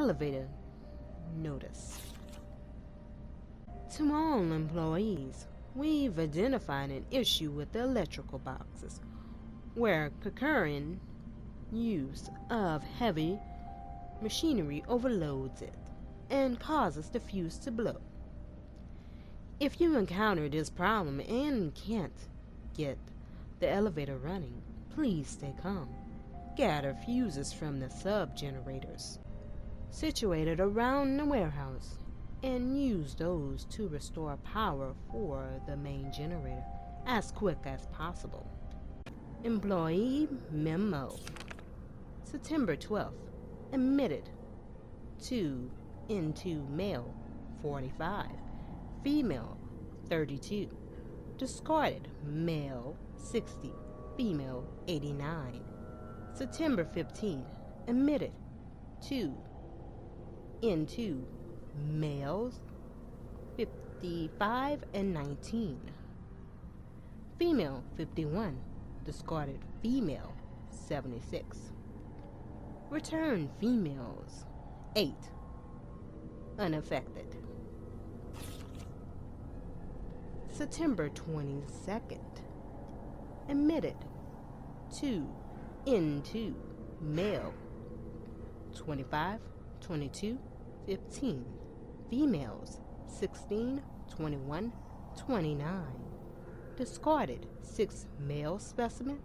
elevator notice. To all employees, we've identified an issue with the electrical boxes, where concurrent use of heavy machinery overloads it and causes the fuse to blow. If you encounter this problem and can't get the elevator running, please stay calm. Gather fuses from the sub-generators situated around the warehouse and use those to restore power for the main generator as quick as possible. Employee memo. September 12th. Admitted 2 into male 45, female 32. Discarded male 60, female 89. September 15th. Admitted 2 into males 55 and 19. Female 51. Discarded female 76. Returned females 8. Unaffected. September 22nd. Admitted 2 into male 25, 22, 15. Females 16, 21, 29. Discarded 6 male specimen,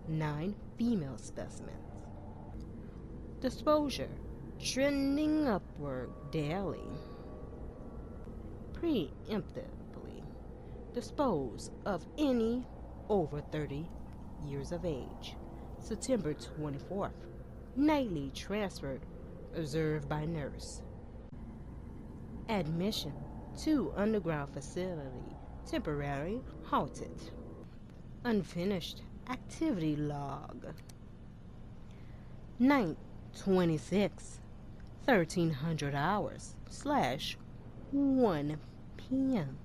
9 female specimens. Disposure trending upward daily. Preemptively dispose of any over 30 years of age. September 24th. Nightly transferred, observed by nurse. Admission to underground facility temporarily halted. Unfinished activity log. 9/26, 1300 hours / 1 p.m.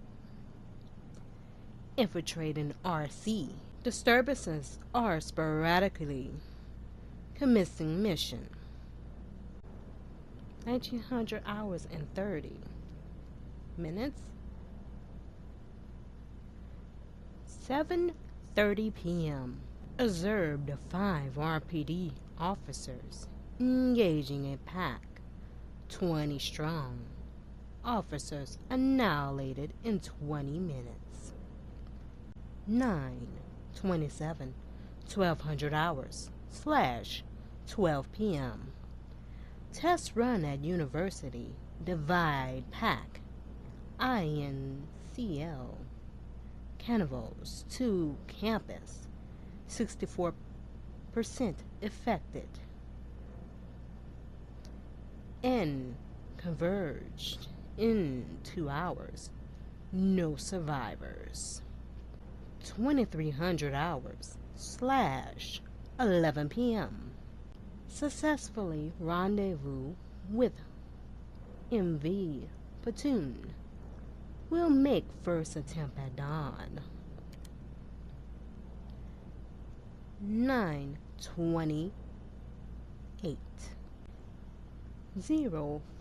Infiltrating RC. Disturbances are sporadically commencing mission. 1900 hours and 30 minutes. 7:30 p.m. Observed 5 RPD officers engaging a pack 20 strong. Officers annihilated in 20 minutes. 9/27, 1200 hours / 12 p.m. Test run at University. Divide pack INCL Carnivals to campus. 64% affected. N converged in 2 hours. No survivors. 2300 hours / 11 p.m. Successfully rendezvous with MV platoon. Will make first attempt at dawn. 9/28.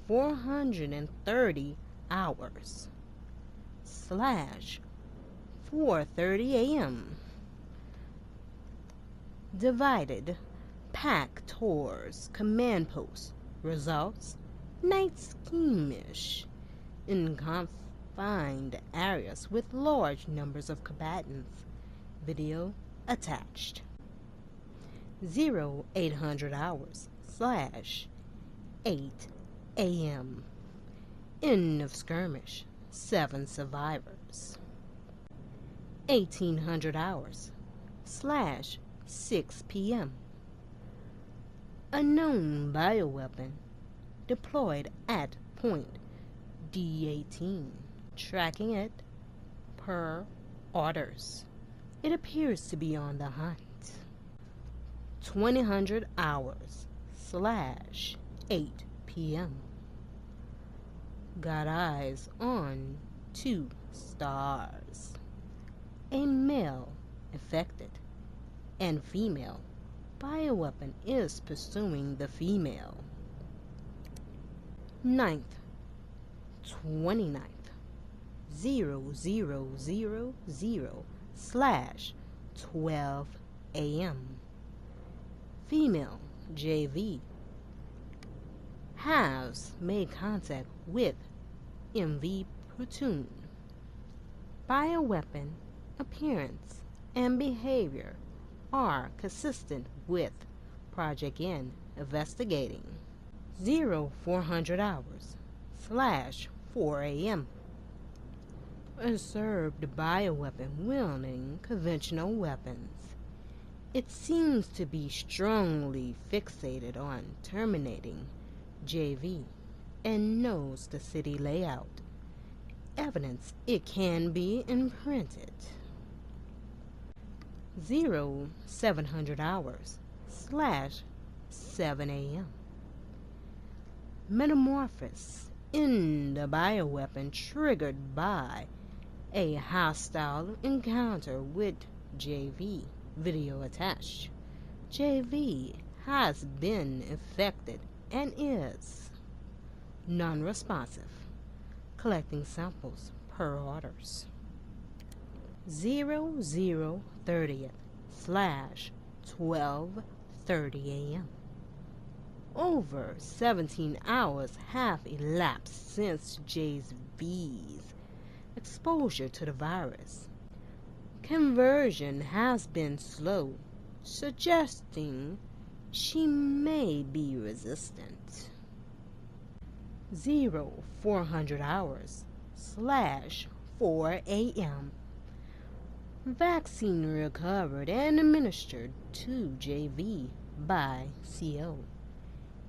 430 hours / 4:30 a.m. Divided pack tours command post. Results night skirmish in confined areas with large numbers of combatants. Video attached. 0800 hours / 8 a.m. End of skirmish. 7 survivors. 1800 hours / 6 p.m. Unknown bioweapon deployed at point D18. Tracking it per orders. It appears to be on the hunt. 2000 hours / 8 p.m. Got eyes on 2 stars. A male affected and female. Bioweapon is pursuing the female. 9th, 29th, 0000/12 a.m. Female JV has made contact with MV Platoon. Bioweapon appearance and behavior are consistent with Project N investigating. 0400 hours/4 a.m. Observed bioweapon wielding conventional weapons. It seems to be strongly fixated on terminating JV and knows the city layout. Evidence it can be imprinted. 0700 hours/7 a.m. Metamorphosis in the bioweapon triggered by a hostile encounter with JV. Video attached. JV has been affected and is non-responsive. Collecting samples per orders. 0030/12:30 a.m. Over 17 hours have elapsed since JV's exposure to the virus. Conversion has been slow, suggesting she may be resistant. 0400 hours/4 a.m. Vaccine recovered and administered to JV by CO,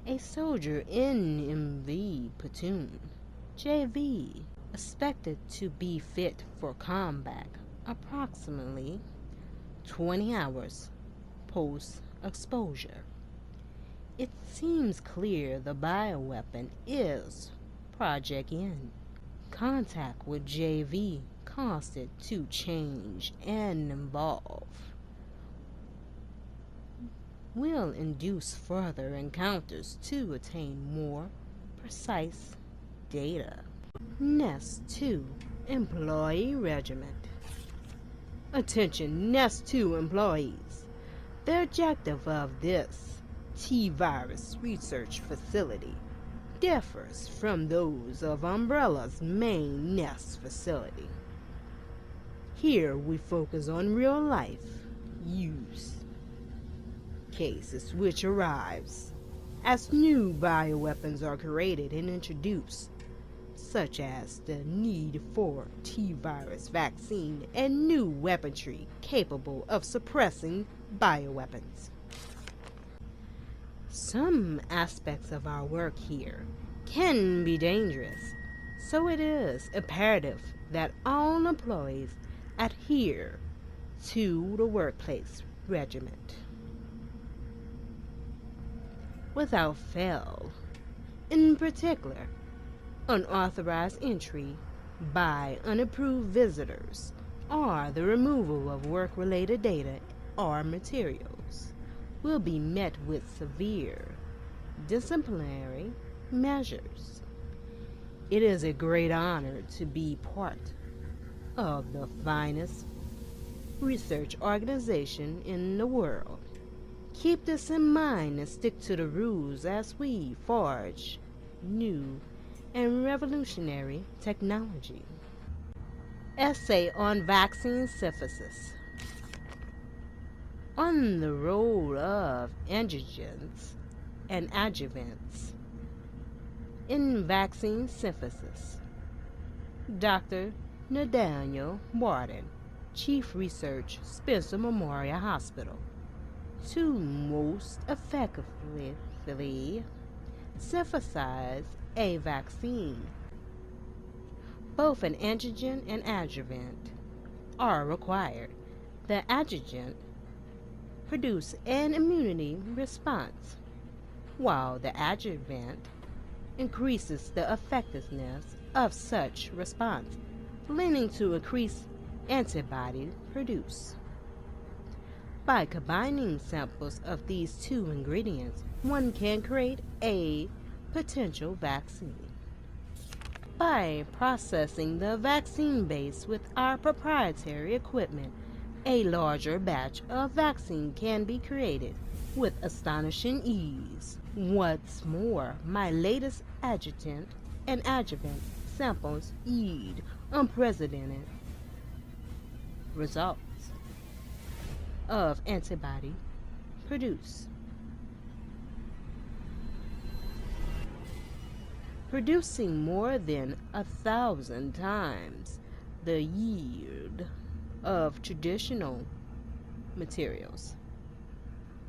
a soldier in MV platoon. JV expected to be fit for combat approximately 20 hours post-exposure. It seems clear the bioweapon is Project N. Contact with JV caused it to change and evolve. Will induce further encounters to attain more precise data. Nest 2 Employee Regiment. Attention Nest 2 employees. The objective of this T-virus research facility differs from those of Umbrella's main Nest facility. Here we focus on real-life use cases which arrives as new bioweapons are created and introduced, such as the need for T-virus vaccine and new weaponry capable of suppressing bioweapons. Some aspects of our work here can be dangerous, so it is imperative that all employees adhere to the workplace regiment. Without fail, in particular, unauthorized entry by unapproved visitors or the removal of work-related data or materials will be met with severe disciplinary measures. It is a great honor to be part of the finest research organization in the world. Keep this in mind and stick to the rules as we forge new and revolutionary technology. Essay on vaccine synthesis. On the role of antigens and adjuvants in vaccine synthesis. Dr. Nathaniel Warden, Chief Research, Spencer Memorial Hospital. To most effectively synthesize a vaccine, both an antigen and adjuvant are required. The adjuvant produces an immunity response, while the adjuvant increases the effectiveness of such response, leading to increased antibody produce. By combining samples of these two ingredients, one can create a potential vaccine. By processing the vaccine base with our proprietary equipment, a larger batch of vaccine can be created with astonishing ease. What's more, my latest adjutant and adjuvant samples yield unprecedented results of antibody produce, producing more than 1,000 times the yield of traditional materials.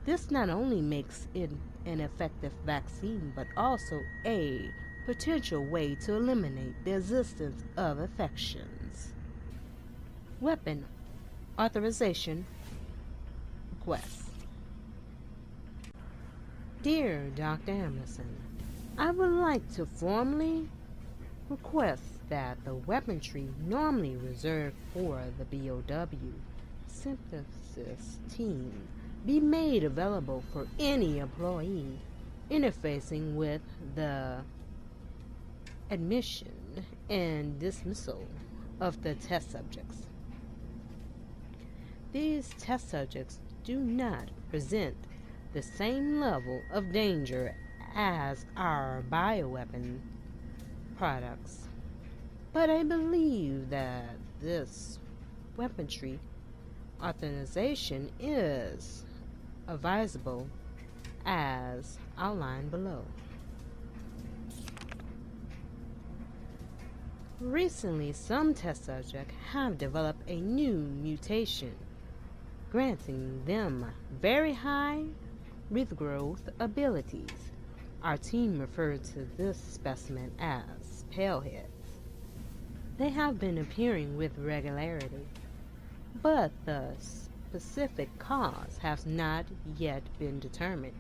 This not only makes it an effective vaccine, but also a potential way to eliminate the existence of infections. Weapon authorization request. Dear Dr. Emerson, I would like to formally request that the weaponry normally reserved for the BOW synthesis team be made available for any employee interfacing with the admission and dismissal of the test subjects. These test subjects do not present the same level of danger as our bioweapon products, but I believe that this weaponry authorization is advisable as outlined below. Recently, some test subjects have developed a new mutation, granting them very high regrowth abilities. Our team referred to this specimen as paleheads. They have been appearing with regularity, but the specific cause has not yet been determined.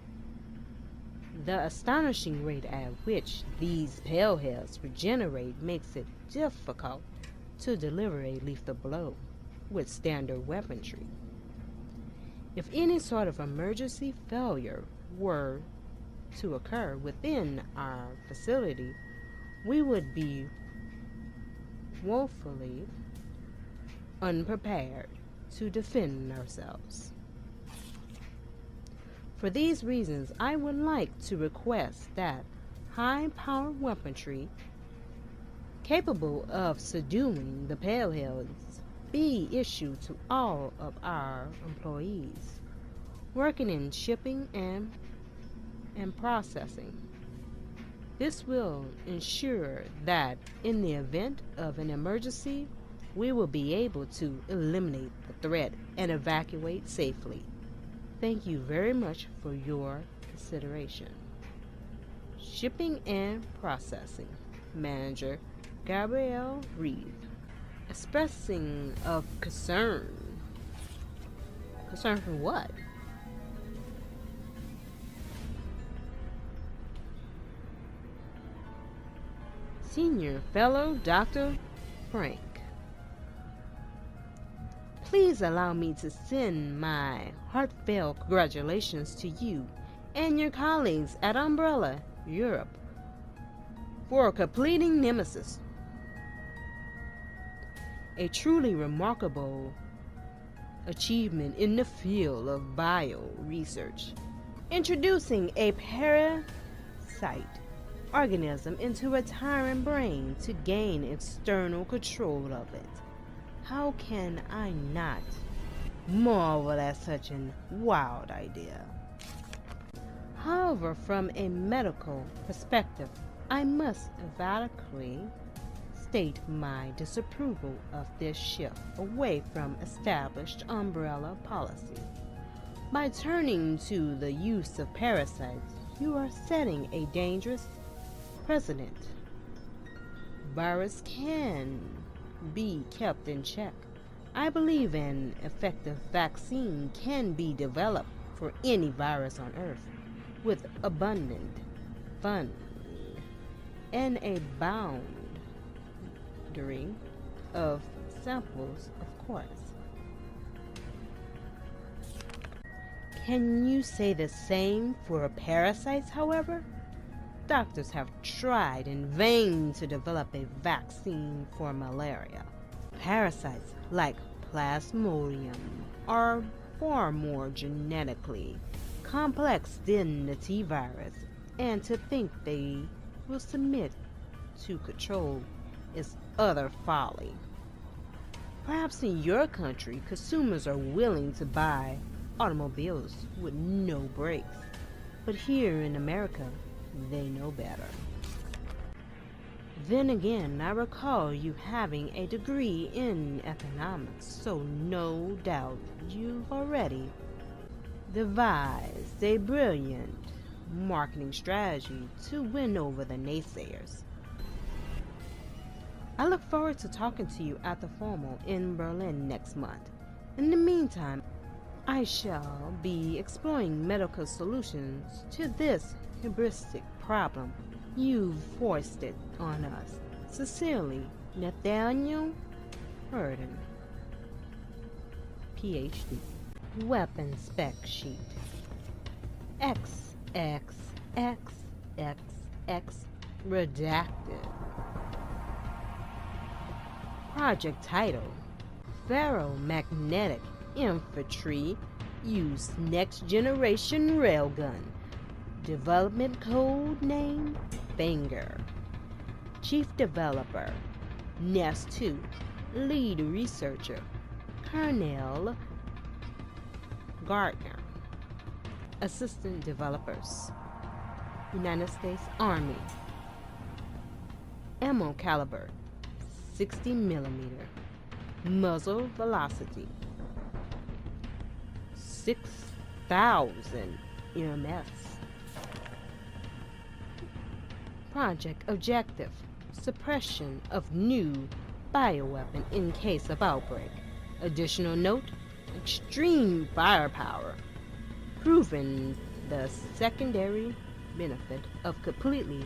The astonishing rate at which these paleheads regenerate makes it difficult to deliver a lethal blow with standard weaponry. If any sort of emergency failure were to occur within our facility, we would be woefully unprepared to defend ourselves. For these reasons, I would like to request that high-powered weaponry capable of subduing the paleheads be issued to all of our employees working in shipping and processing. This will ensure that in the event of an emergency, we will be able to eliminate the threat and evacuate safely. Thank you very much for your consideration. Shipping and Processing Manager Gabrielle Reeve, expressing of concern. Concern for what? Senior Fellow Dr. Frank. Please allow me to send my heartfelt congratulations to you and your colleagues at Umbrella Europe for completing Nemesis. A truly remarkable achievement in the field of bio research, introducing a parasite organism into a tyrant brain to gain external control of it. How can I not marvel at such a wild idea? However, from a medical perspective, I must emphatically state my disapproval of this shift away from established umbrella policy. By turning to the use of parasites, you are setting a dangerous precedent. Virus can be kept in check. I believe an effective vaccine can be developed for any virus on Earth with abundant funds and a boundary of samples, of course. Can you say the same for parasites, however? doctors have tried in vain to develop a vaccine for malaria. Parasites like Plasmodium are far more genetically complex than the T-virus, and to think they will submit to control is utter folly. Perhaps in your country, consumers are willing to buy automobiles with no brakes, but here in America, they know better. Then again, I recall you having a degree in economics, so no doubt you've already devised a brilliant marketing strategy to win over the naysayers. I look forward to talking to you at the formal in Berlin next month. In the meantime, I shall be exploring medical solutions to this hubristic problem you've foisted on us. Sincerely, Nathaniel Burden, PhD. Weapon spec sheet. XXXXX redacted. Project title: Ferromagnetic Infantry Use Next Generation Railgun. Development code name: Finger. Chief developer: Nest 2. Lead researcher: Colonel Gardner. Assistant developers: United States Army. Ammo caliber: 60mm. Muzzle velocity: 6,000 EMS. Project objective: suppression of new bioweapon in case of outbreak. Additional note: extreme firepower, proving the secondary benefit of completely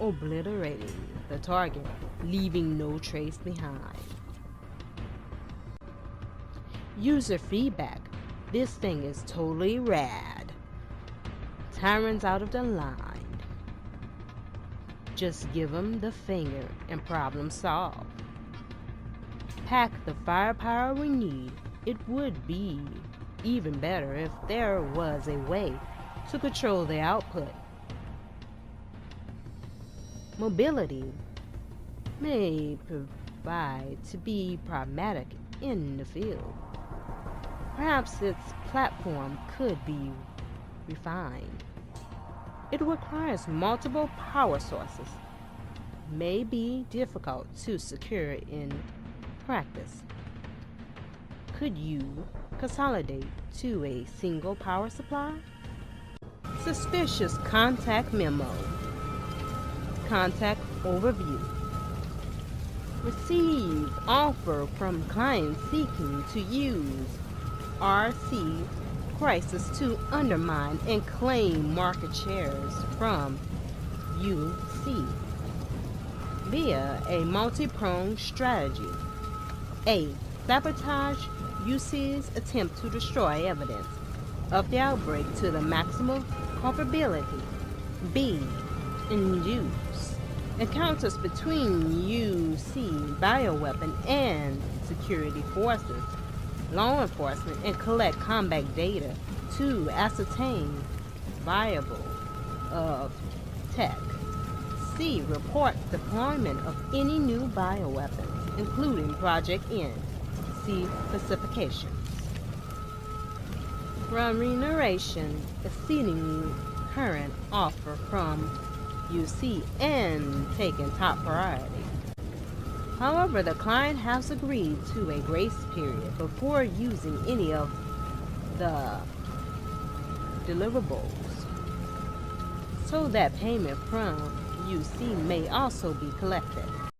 obliterating the target, leaving no trace behind. User feedback: this thing is totally rad. Tyrants out of the line. Just give them the finger and problem solved. Pack the firepower we need. It would be even better if there was a way to control the output. Mobility may provide to be pragmatic in the field. Perhaps its platform could be refined. It requires multiple power sources. May be difficult to secure in practice. Could you consolidate to a single power supply? Suspicious contact memo. Contact overview. Receive offer from client seeking to use RC Crisis to undermine and claim market shares from UC via a multi-pronged strategy. A. Sabotage UC's attempt to destroy evidence of the outbreak to the maximum culpability. B. Induce encounters between UC bioweapon and security forces, law enforcement, and collect combat data to ascertain viable of tech. C. Report deployment of any new bioweapons, including Project N. See specifications. Remuneration exceeding current offer from UC and taking top priority. However, the client has agreed to a grace period before using any of the deliverables, so that payment from UC may also be collected.